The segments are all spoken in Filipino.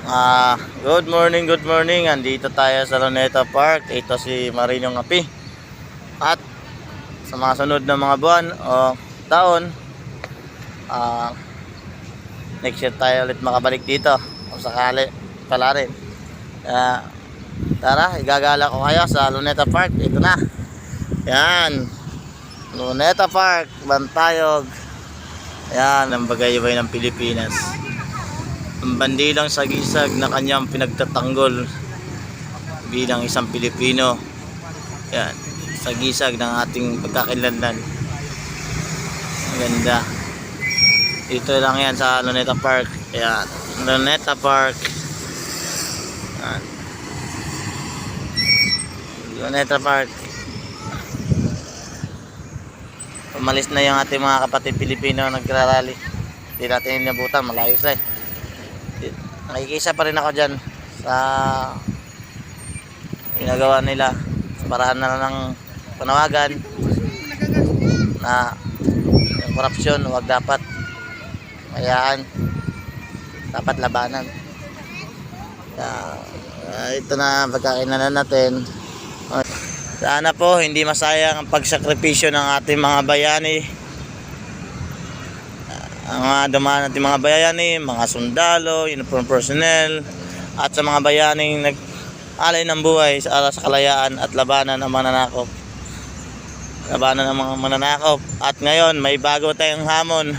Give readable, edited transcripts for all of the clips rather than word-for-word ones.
Good morning. Andito tayo sa Luneta Park. Ito si Marinong Api. At sa mga sunod na mga buwan o taon, next year tayo ulit makabalik dito. Kung sakali pala rin. Tara, igagala ko kayo sa Luneta Park. Ito na. Yan. Luneta Park, Bantayog. Yan, ang bagaybay ng Pilipinas. Ang bandilang sagisag na kanyang pinagtatanggol bilang isang Pilipino. Yan, sagisag ng ating pagkakilanlan. Ang ganda. Dito lang yan sa Luneta Park. Yan, Luneta Park. Yan. Luneta Park. Umalis na yung ating mga kapatid Pilipino nagrarally. Hindi natin inabutan, malayo sila. Nakikisa pa rin ako dyan sa ginagawa nila sa paraan na ng panawagan na yung korupsyon huwag dapat hayaan, dapat labanan. Ito na pagkakainan natin. Sana po hindi masayang ang pagsakripisyo ng ating mga bayani, ang mga dumaan natin mga bayani, mga sundalo, uniform personnel, at sa mga bayaning nag-alay ng buhay sa kalayaan at labanan ng mananakop. Labanan ng mga mananakop. At ngayon, may bago tayong hamon.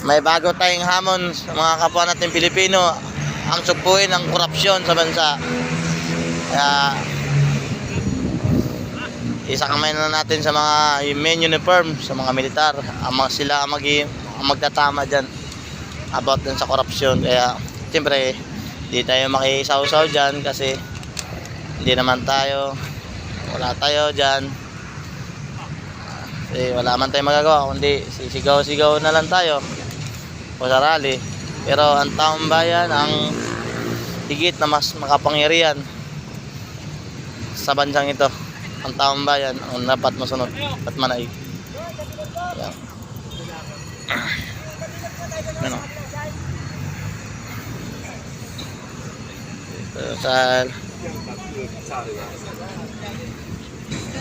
May bago tayong hamon sa mga kapwa natin Pilipino, ang supuin ng korupsyon sa bansa. Kaya, isakamay na natin sa mga main uniform, sa mga militar, sila ang magtatama dyan about dun sa korupsyon. Kaya siyempre hindi tayo makisaw-saw dyan kasi hindi naman tayo, wala tayo dyan kasi wala man tayo magagawa kundi sisigaw-sigaw na lang tayo o sa rally. Pero ang taong bayan ang higit na mas makapangyarihan sa bansang ito. Ang taong bayan ang dapat masunod at manaig. Yan. Ano? Sal.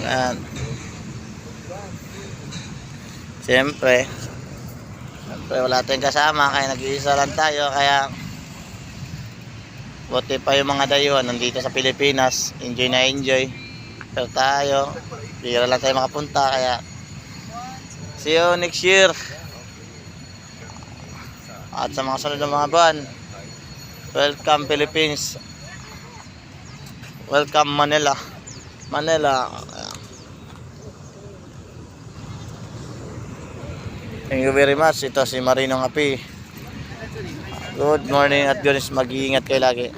Yan. Siyempre wala tayong kasama kaya nag-iisa lang tayo, kaya buti pa yung mga dayuhan nandito sa Pilipinas, enjoy na enjoy. Pero tayo, bira lang tayo makapunta, kaya see you next year. At sa mga sunod na mga buwan, welcome Philippines, welcome Manila. Thank you very much. Ito si Marinong Api. Good morning at good, mag-iingat kayo lagi.